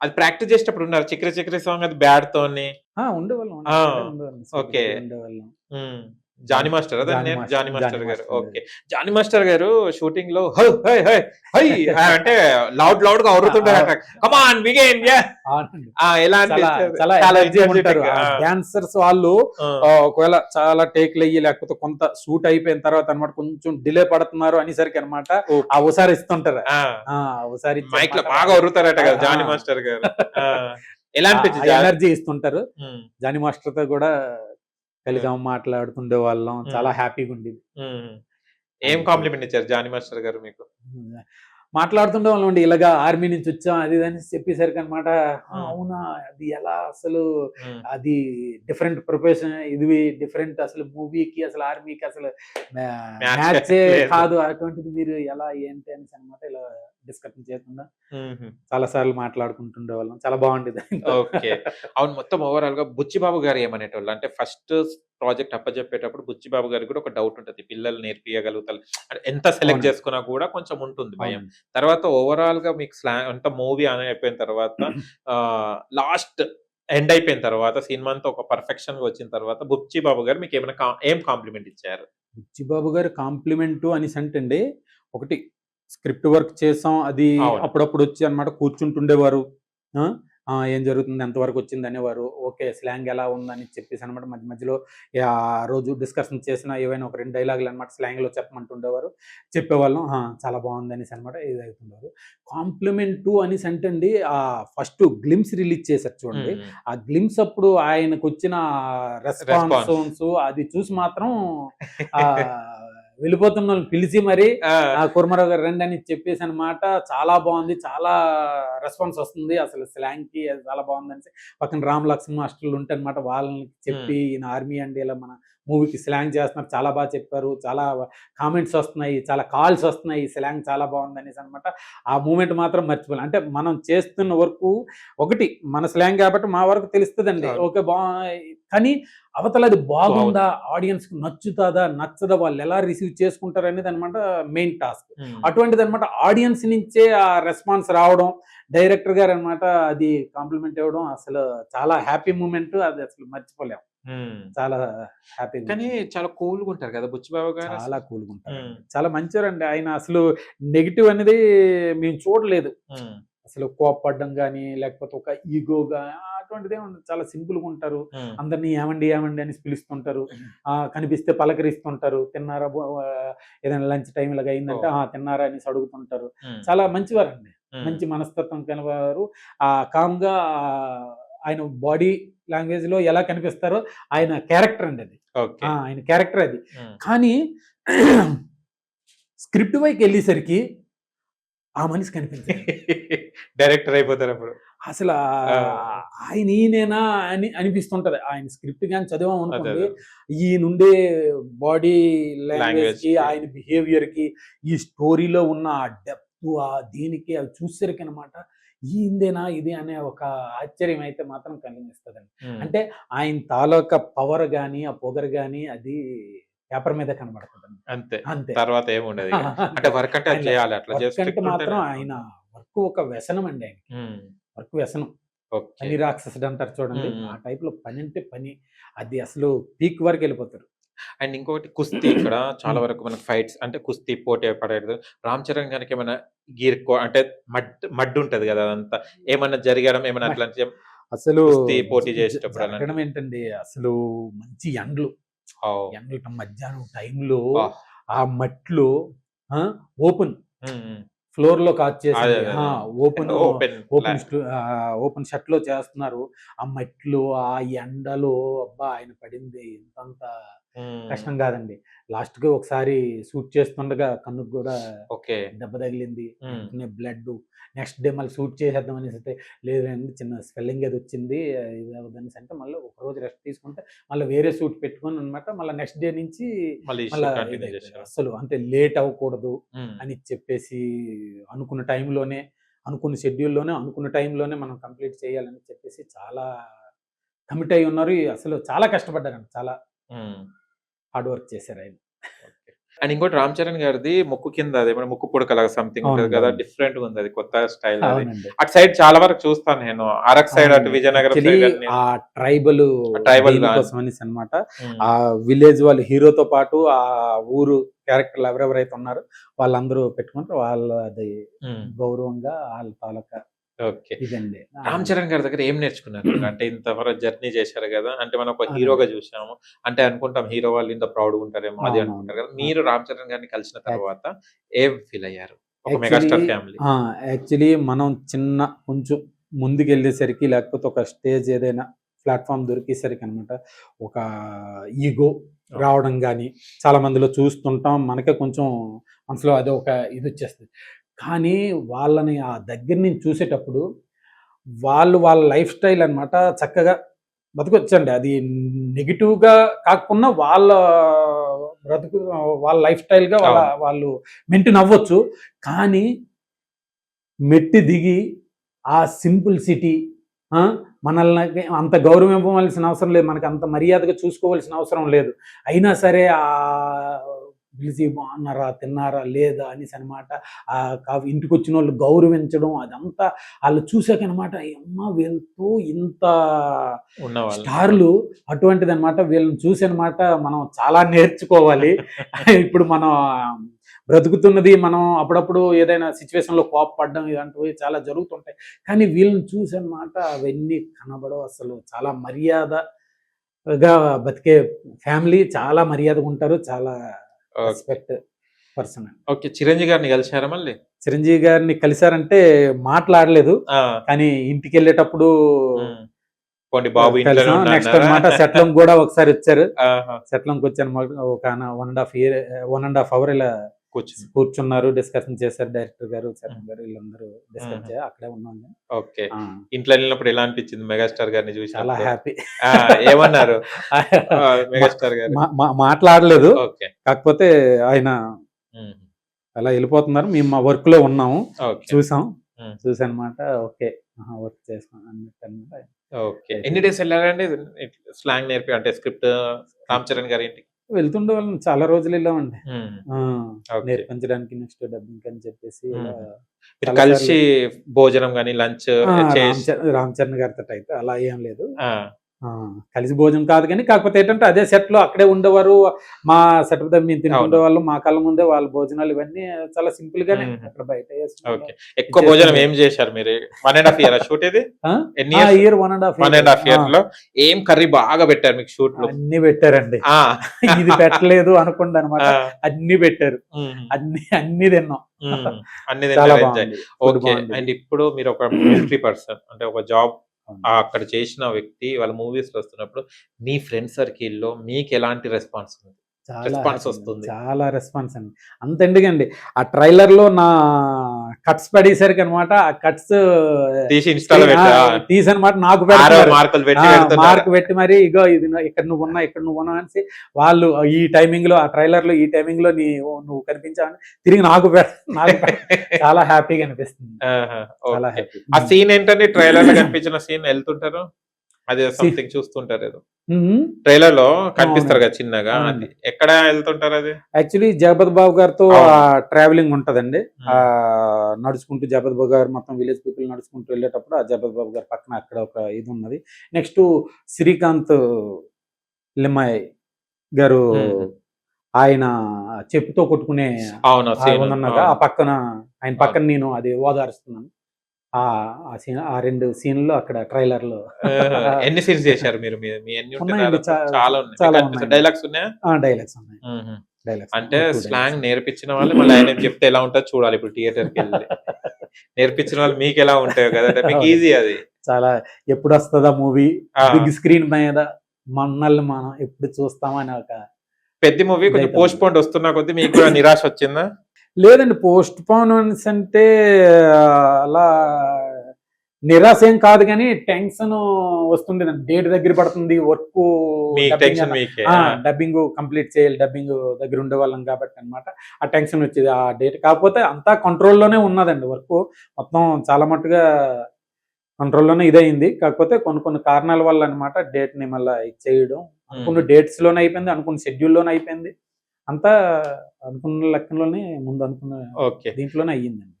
అది ప్రాక్టీస్ చేసేటప్పుడు ఉన్నారు 'చిక్రీ చిక్రీ' సాంగ్ అది బ్యాడ్ తోని. ఉండేవాళ్ళం ఆ! ఉండేవాళ్ళం ఓకే. ఉండేవాళ్ళం. హ్మ్. జానీ మాస్టరా దాని నేమ్? జానీ జానీ మాస్టర్ గారు. Master okay. జానీ మాస్టర్ గారు షూటింగ్‌లో హై హై హై హై అంటే లౌడ్‌గా ఒర్రుతుంటారట. కమ్ ఆన్ బిగిన్ యా అవునండి. ఎలా చాలా అనిపించేది? చాలా చాలా ఎనర్జీ ఉంటారు. ఎనర్జిటిక్. ఆ డాన్సర్స్ వాళ్ళు ఒకవేళ చాలా టేక్‌లు అయ్యి లేకపోతే కొంత షూట్ అయిపోయిన తర్వాత అన్నమాట కొంచెం డిలే పడుతున్నారు అనేసరికి అన్నమాట ఆ ఉసారి ఇస్తుంటారు. ఉసారి మైక్‌లో బాగా ఒర్రుతారట కదా జానీ మాస్టర్ గారు. ఎలా అనిపించింది? ఎనర్జీ ఇస్తుంటారు. హ్మ్. జానీ మాస్టర్‌తో కూడా కలిసి మాట్లాడుతుండే వాళ్ళం. చాలా హ్యాపీగా ఉండేది. ఏం కాంప్లిమెంట్ ఇచ్చారు జానీ మాస్టర్ గారు మీకు? మాట్లాడుతుండే వాళ్ళం అండి. ఇలాగా ఆర్మీ నుంచి వచ్చాం అది ఇది అని చెప్పేసరికి అనమాట. అవునా అది ఎలా అసలు అది డిఫరెంట్ ప్రొఫెషన్ ఇది డిఫరెంట్ అసలు మూవీకి అసలు ఆర్మీకి అసలు మ్యాచే కాదు. అటువంటిది మీరు ఎలా ఏంటి అనేసి అనమాట ఇలా డిస్కషన్ చేయకుండా చాలా సార్లు మాట్లాడుకుంటుండే వాళ్ళం. చాలా బాగుండేది. ఓకే. అవును. మొత్తం ఓవరాల్‌గా బుచ్చిబాబు గారు ఏమనేటోళ్ళు? అంటే ఫస్ట్ ప్రాజెక్ట్ అప్పజెప్పేటప్పుడు బుచ్చిబాబు గారికి కూడా ఒక డౌట్ ఉంటది. పిల్లలు నేర్పియగలుగుతారు. అంటే ఎంత సెలెక్ట్ చేసుకున్నా కూడా కొంచెం ఉంటుంది భయం. తర్వాత ఓవరాల్‌గా మీకు అంతా మూవీ అని అయిపోయిన తర్వాత లాస్ట్ ఎండ్ అయిపోయిన తర్వాత సినిమా అంతా ఒక పర్ఫెక్షన్‌గా వచ్చిన తర్వాత బుచ్చిబాబు గారు మీకు ఏం కాంప్లిమెంట్ ఇచ్చారు? బుచ్చిబాబు గారు కాంప్లిమెంటు అనేసంటండి ఒకటి స్క్రిప్ట్ వర్క్ చేసాం. అది అప్పుడప్పుడు వచ్చి అన్నమాట కూర్చుంటుండేవారు. ఏం జరుగుతుంది? ఎంతవరకు వచ్చింది? అనేవారు. ఓకే. స్లాంగ్ ఎలా ఉందని చెప్పేసి అన్నమాట మధ్య మధ్యలో ఆ రోజు డిస్కషన్ చేసిన ఏవైనా ఒక 2 డైలాగులు అన్నమాట స్లాంగ్‌లో చెప్పమంటుండేవారు. చెప్పేవాళ్ళం. చాలా బాగుంది అనేసి అన్నమాట ఇదవుతుండేవారు. కాంప్లిమెంటు అనేసి అంటండి ఫస్ట్ గ్లిమ్స్ రిలీజ్ చేశారు చూడండి. ఆ గ్లిమ్స్ అప్పుడు ఆయనకొచ్చిన రెస్పాన్స్ అది చూసి మాత్రం వెళ్ళిపోతున్న వాళ్ళని పిలిచి మరి కుర్మారావు గారు రండి అని చెప్పేసి అనమాట. చాలా బాగుంది, చాలా రెస్పాన్స్ వస్తుంది అసలు స్లాంగ్ కి చాలా బాగుంది అనేసి పక్కన రామ్ లక్ష్మణ్ మాస్టర్లు ఉంటే అనమాట వాళ్ళని చెప్పి ఈయన ఆర్మీ అండి ఇలా మన మూవీకి స్లాంగ్ చేస్తున్నారు, చాలా బాగా చెప్పారు, చాలా కామెంట్స్ వస్తున్నాయి, చాలా కాల్స్ వస్తున్నాయి, స్లాంగ్ చాలా బాగుంది అనేసి అనమాట. ఆ మూమెంట్ మాత్రం మర్చిపోలేం. అంటే మనం చేస్తున్న వరకు ఒకటి మన స్లాంగ్ కాబట్టి మా వరకు తెలుస్తుందండి. ఓకే కానీ అవతల అది బాగుందా, ఆడియన్స్ కి నచ్చుతుందా నచ్చదా, వాళ్ళు ఎలా రిసీవ్ చేసుకుంటారు అనేది అనమాట మెయిన్ టాస్క్. అటువంటిది అనమాట ఆడియన్స్ నుంచే ఆ రెస్పాన్స్ రావడం, డైరెక్టర్ గారు అనమాట అది కాంప్లిమెంట్ ఇవ్వడం అసలు చాలా హ్యాపీ మూమెంట్. అది అసలు మర్చిపోలేం. చాలా హ్యాపీ. కానీ చాలా కూల్‌గా ఉంటారు కదా బుచ్చిబాబు గారు. చాలా కూల్‌గా ఉంటారు. చాలా మంచివారండి ఆయన. అసలు నెగెటివ్ అనేది మేము చూడలేదు. అసలు కోపపడడం గానీ లేకపోతే ఒక ఈగోగా అటువంటిదే ఉండదు. చాలా సింపుల్‌గా ఉంటారు. అందరిని ఏమండి ఏమండి అనేసి పిలుస్తుంటారు. కనిపిస్తే పలకరిస్తుంటారు. తిన్నారా ఏదైనా లంచ్ టైం ఇలాగ అయిందంటే తిన్నారా అనేసి అడుగుతుంటారు. చాలా మంచివారండి. మంచి మనస్తత్వం కలవారు. కామ్‌గా ఆయన బాడీ లాంగ్వేజ్ లో ఎలా కనిపిస్తారో ఆయన క్యారెక్టర్ అండి అది. ఆయన క్యారెక్టర్ అది. కానీ స్క్రిప్ట్ వైకి వెళ్ళేసరికి ఆ మనిషి కనిపించారు. డైరెక్టర్ అయిపోతారు అప్పుడు. అసలు ఆయన ఈయనేనా అని అనిపిస్తుంటది. ఆయన స్క్రిప్ట్ కానీ చదివాం అనుకోండి, ఈయనుండే బాడీ లాంగ్వేజ్ కి ఆయన బిహేవియర్ కి ఈ స్టోరీలో ఉన్న ఆ డెప్త్ దీనికి అవి చూసేసరికి అనమాట ఈందేనా ఇది అనే ఒక ఆశ్చర్యం అయితే మాత్రం కలిగిస్తుందండి. అంటే ఆయన తాలూకా పవర్ గాని ఆ పొగరు గాని అది పేపర్ మీద కనబడుతుందండి. అంతే అంతే. తర్వాత ఏముండదు. అంటే వర్క్ అంటే చేయాలి. అట్లా చేస్తే మాత్రం ఆయన వర్క్ ఒక వ్యసనం అండి ఆయనకి. వర్క్ వ్యసనం. పని రాక్షసుడు అంటారు చూడండి. ఆ టైప్ లో పని అంటే పని. అది అసలు పీక్ వరకు వెళ్ళిపోతారు. అండ్ ఇంకొకటి కుస్తీ ఇక్కడ చాలా వరకు మనకు ఫైట్స్ అంటే కుస్తీ పోటీ పడేది. రామ్ చరణ్ గారికి ఏమైనా అంటే మడ్ ఉంటది కదా అదంతా ఏమన్నా జరగడం ఏమన్నా అట్లాంటి అసలు పోటీ చేసేటప్పుడు జరగడం ఏంటండి అసలు మంచి ఎండలు మధ్యాహ్నం టైంలో ఆ మట్లో ఓపెన్ ఫ్లోర్ లో కాచ్ చేసి ఓపెన్ షర్ట్ లో చేస్తున్నారు. ఆ మట్లో ఆ ఎండలో అబ్బా ఆయన పడింది ఎంతంత కష్టం కాదండి. లాస్ట్ కి ఒకసారి షూట్ చేస్తుండగా కన్నుకు కూడా దెబ్బ తగిలింది. బ్లడ్. నెక్స్ట్ డే మళ్ళీ షూట్ చేసేద్దాం అనేసి లేదండి చిన్న స్వెల్లింగ్ అది వచ్చింది ఇది అవద్దనేసి అంటే మళ్ళీ ఒక రోజు రెస్ట్ తీసుకుంటే మళ్ళీ వేరే షూట్ పెట్టుకొని అనమాట మళ్ళీ నెక్స్ట్ డే నుంచి అసలు అంటే లేట్ అవ్వకూడదు అని చెప్పేసి అనుకున్న టైంలోనే అనుకున్న షెడ్యూల్లోనే అనుకున్న టైంలోనే మనం కంప్లీట్ చేయాలని చెప్పేసి చాలా కమిట్ అయి ఉన్నారు. అసలు చాలా కష్టపడ్డారండి. చాలా హార్డ్ వర్క్ చేశారు ఆయన. అండ్ ఇంకోటి రామ్ చరణ్ గారిది ముక్కు కింద అదేమన్నా ముక్కు పుడకలాగా సంథింగ్ ఉంటది అవునండి కదా! అవును డిఫరెంట్‌గా ఉంది అది కొత్త స్టైల్ అది. అవునండి అటు సైడ్ చాలా వరకు చూస్తాను నేను. అరకు సైడ్ అటు అవునండి విజయనగరం యాక్చువల్లీ సైడ్ అన్ని ఆ ట్రైబల్ ట్రైబల్ దేనికోసం అనేసి అనమాట హ్మ్. ఆ విలేజ్ వాళ్ళు హీరోతో పాటు ఆ ఊరు క్యారెక్టర్లు ఎవరెవరైతే ఉన్నారో వాళ్ళందరూ పెట్టుకుంటారు వాళ్ళది హ్మ్. గౌరవంగా వాళ్ళ తాలూకా ఓకే. ఇదండి రామ్ చరణ్ గారి దగ్గర ఏం నేర్చుకున్నారు మీరు? అంటే ఇంతవరకు జర్నీ చేశారు గదా! అంటే మనం ఒక అవునండి హీరోగా జూసాము. అంటే అనుకుంటాం హీరో వాళ్ళు ఇంత ప్రౌడ్‌గా ఉంటారేమో అది అవునవును అనుకుంటారు గదా! ఆ, మీరు రామ్ చరణ్ గారిని కలిసిన యాక్- తర్వాత ఏం ఫీల్ అయ్యారు? ఒక యాక్చువల్లీ మెగాస్టార్ ఫ్యామిలీ. ఆ, యాక్చువల్లీ మనం చిన్న కొంచెం ముందుకెళ్ళేసరికి లేకపోతే ఒక స్టేజ్ ఏదైనా ప్లాట్ఫామ్ దొరికేసరికి అనమాట ఒక ఈగో రావడం కానీ చాలా మందిలో చూస్తుంటాం మనకే కొంచెం మనసులో అదే ఒక ఇది వచ్చేస్తుంది కానీ వాళ్ళని ఆ దగ్గర నుంచి చూసేటప్పుడు వాళ్ళు వాళ్ళ లైఫ్ స్టైల్ అనమాట చక్కగా బతకొచ్చండి అది నెగిటివ్గా కాకుండా వాళ్ళ బ్రతుకు వాళ్ళ లైఫ్ స్టైల్గా అవును. వాళ్ళు మెయింటైన్ అవ్వచ్చు కానీ మెట్టి దిగి ఆ సింపుల్ సిటీ మనల్ని అంత గౌరవం ఇవ్వవలసిన అవసరం లేదు మనకు అంత మర్యాదగా చూసుకోవాల్సిన అవసరం లేదు అయినా సరే ఆ పిలిచి బాగున్నారా తిన్నారా లేదా అనేసి అనమాట ఆ ఇంటికి వచ్చిన వాళ్ళు గౌరవించడం అదంతా వాళ్ళు చూసాక అనమాట అమ్మ వీళ్ళతో ఇంత ఉన్నవాళ్ళు. స్టార్లు అటువంటిది అనమాట వీళ్ళని చూసి అనమాట మనం చాలా నేర్చుకోవాలి ఇప్పుడు మనం బ్రతుకుతున్నది మనం అప్పుడప్పుడు ఏదైనా సిచ్యువేషన్లో కోపపడడం ఇలాంటివి చాలా జరుగుతుంటాయి కానీ వీళ్ళని చూసి అనమాట అవన్నీ కనబడవు అసలు చాలా మర్యాదగా బతికే ఫ్యామిలీ చాలా మర్యాదగా ఉంటారు చాలా okay. Respect person okay. Chiranjeevi గారిని కలిసారా మళ్ళీ? చిరంజీవి గారిని కలిశారంటే మాట్లాడలేదు ఆ! కానీ ఇంటికి వెళ్ళేటప్పుడు హ్మ్. పోనీ బాబు ఇంట్లోనే కలిసాం ఉన్నా నెక్స్ట్ అన్నారా? అనమాట సెట్లం కూడా ఒకసారి వచ్చారు ఆహా! సెట్లంకి వచ్చాను ఒక 1.5 అవర్ ఇలా కూర్చుని. కూర్చున్నారు డిస్కషన్ చేశారు డైరెక్టర్ గారు హ్మ్. చరణ్ గారు వీళ్ళందరూ డిస్కస్ హుహు. చేయాలి అక్కడే ఉన్నాను ఓకే. ఆ, ఇంట్లో ఎళ్ళినప్పుడు ఎలా అనిపించింది మెగాస్టార్ గారిని చాలా జూసినప్పుడు? హ్యాపీ ఆ! ఏమన్నారు? మెగాస్టార్ గారు? మాట్లాడలేదు ఓకే. కాకపోతే ఆయన హ్మ్. అలా వెళ్ళిపోతున్నారు మేము మా వర్క్ లో ఉన్నాము ఓకే. చూసాం హ్మ్. చూసానమాట ఓకే వర్క్ చేస్తాం అన్నట్టు అనమాట ఓకే. ఎన్ని డేస్ ఎళ్లారండి? స్లాంగ్ నేర్పి అంటే స్క్రిప్ట్ రామ్ చరణ్ గారి ఇంటికి? వెళ్తుండే వాళ్ళం చాలా రోజులు వెళ్ళామండి హ్మ్. ఆ, ఓకే. నేర్పించడానికి నెక్స్ట్ డబ్బింగ్ అని చెప్పేసి ఇలా హ్మ్. మీరు చాలా సార్లు కలిసి భోజనం గాని, లంచ్ చేసి రామ్ చరణ్ గారితో అయితే అలా ఏం లేదు ఆ! ఆ, కలిసి భోజనం కాదు కానీ కాకపోతే ఏంటంటే అదే సెట్ లో అక్కడే ఉండేవారు మా సెట్ మేము తింటుండే అవును. వాళ్ళు మా కళ్ళ ముందే వాళ్ళ భోజనాలు ఇవన్నీ చాలా సింపుల్ గానే హుహు. అక్కడ బయట వేసుకున్నాం ఓకే. ఎక్కువ భోజనం ఏం జేశారు మీరు? 1 ½ ఇయరా షూట్ ఇది? ఎన్ని ఇయర్స్? ఇయర్ 1.5 1 ½ ఇయర్‌లో ఏం కర్రీ బాగా పెట్టారు మీకు షూట్‌లో? అన్ని పెట్టారండి ఆ! ఇది పెట్టలేదు అనుకోండి అనమాట ఆ! అన్ని పెట్టారు హుహు. అన్ని తిన్నాం హ్మ్. అన్ని చాలా తిన్నారు ఎంజాయ్. బాగుంది ఫుడ్ ఓకే. బాగుంది అండ్ ఇప్పుడు మీరొక మిలిటరీ పర్సన్ అంటే ఒక జాబ్ అవును. అక్కడ చేసిన వ్యక్తి వాళ్ళ మూవీస్‌లో వస్తున్నప్పుడు మీ ఫ్రెండ్ సర్కిల్‌లో మీకెలాంటి రెస్పాన్స్ ఉంది? చాలా రెస్పాన్స్ హ్యాపీ అండి. వస్తుంది? చాలా రెస్పాన్స్ అండి. అంతెందుకండి ఆ ట్రైలర్‌లో నా కట్స్ పడేసరికి అనమాట. ఆ కట్స్ తీసి ఇన్‌స్టా‌లో ఆ! పెట్టా. తీసనమాట నాకు ఆరో పెడుతున్నారు. మార్కులు ఆ, పెట్టి పెడుతున్నారు. మార్క్ పెట్టి మరి ఇగో ఇది ఇక్కడ నువ్వున్నావు, ఇక్కడ నువ్వున్నావు అనేసి వాళ్ళు ఈ టైమింగ్‌లో ఆ ట్రైలర్‌లో ఈ టైమింగ్‌లో నువ్వు కనిపించావని తిరిగి నాకు చాలా హ్యాపీగా అనిపిస్తుంది. ఆహా! చాలా ఓకే. హ్యాపీ. ఆ సీన్ ఏంటండి? ట్రైలర్‌లో కనిపించిన సీన్ ఎళ్తుంటారు? అదేదో సి సంథింగ్ చూస్తుంటారు ఏదో. హ్మ్. ట్రైలర్‌లో కనిపిస్తారు అవునండి. కదా! చిన్నగా. అది అవునండి. ఎక్కడ ఎళ్తుంటారది? యాక్చువల్లీ 'జగపతి బాబు' గారితో అవును. ట్రావెలింగ్ ఉంటదండి. హ్మ్. నడుచుకుంటూ 'జగపతి బాబు' గారు మొత్తం విలేజ్ పీపుల్ నడుచుకుంటూ వెళ్ళేటప్పుడు ఆ 'జగపతి బాబు' గారి పక్కన అక్కడ ఒక ఇది ఉన్నది. నెక్స్ట్ 'శ్రీకాంత్ లిమ్మాయి' గారు హుహు. ఆయన చెప్పుతో కొట్టుకునే అవును. సీను. ఉందన్నాగా ఆ అవును. పక్కన ఆయన అవును. పక్కన నేను అది ఓదారుస్తున్నాను. ఆ ఆ సీన్ ఆ 2 సీన్‌లు అక్కడ ట్రైలర్‌లో ఆహా! ఎన్ని సీన్స్ చేశారు మీరు? మీ ఎన్ని ఉంటాయి ఉన్నాయండి. దాదాపు? చాలా ఉన్నాయి. మీకు చాలా అనిపిస్తది ఉన్నాయండి. డైలాగ్స్ ఉన్నాయా? డైలాగ్స్ ఉన్నాయి. హుహు. డైలాగ్స్ అంటే 2 డైలాగ్స్ స్లాంగ్ ఉన్నాయి. నేర్పించిన వాళ్ళు మళ్ళీ ఆయనకి చెప్తే ఎలా ఉంటదో చూడాలి ఇప్పుడు థియేటర్‌కెళ్ళి. నేర్పించిన వాళ్ళు మీకెలా ఉంటాయో కదా! అంటే మీకు అవునండి. ఈజీ అది. చాలా ఎప్పుడొస్తదా మూవీ? ఆ! బిగ్ స్క్రీన్ మీద మనల్ని మనం ఎప్పుడు చూస్తామా అని ఒక 'పెద్ది' మూవీ కొంచెం ఇదైతే ఉంది. పోస్ట్‌పోన్డ్ వస్తున్న కొద్దీ మీకు కూడా నిరాశ వచ్చిందా? లేదండి పోస్ట్‌పోనెన్స్ అంటే అలా నిరాశ ఏం కాదు గానీ టెన్షన్ వస్తుండేదండి. డేట్ దగ్గర పడుతుంది. వర్కు మీ డబ్బింగ్ టెన్షన్ అన్న మీకే. ఆ! ఆ! డబ్బింగ్ కంప్లీట్ చేయాలి. డబ్బింగ్ దగ్గర ఉండేవాళ్ళం కాబట్టి అన్నమాట. ఆ టెన్షన్ వచ్చేది. ఆ డేట్ కాకపోతే అంతా కంట్రోల్‌లోనే ఉన్నదండి వర్కు. మొత్తం చాలా మట్టుగా కంట్రోల్‌లోనే ఇదయింది. కాకపోతే కొన్ని కొన్ని కారణాల వల్ల అన్నమాట డేట్‌ని మళ్ళా ఇది చేయడం. అనుకున్న హుహు. డేట్స్‌లోనే అయిపోయింది. అనుకున్న షెడ్యూల్‌లోనే అయిపోయింది. అంతా అనుకున్న లెక్కలోనే ముందు అనుకున్న ఓకే. దీంట్లోనే అయ్యిందండి.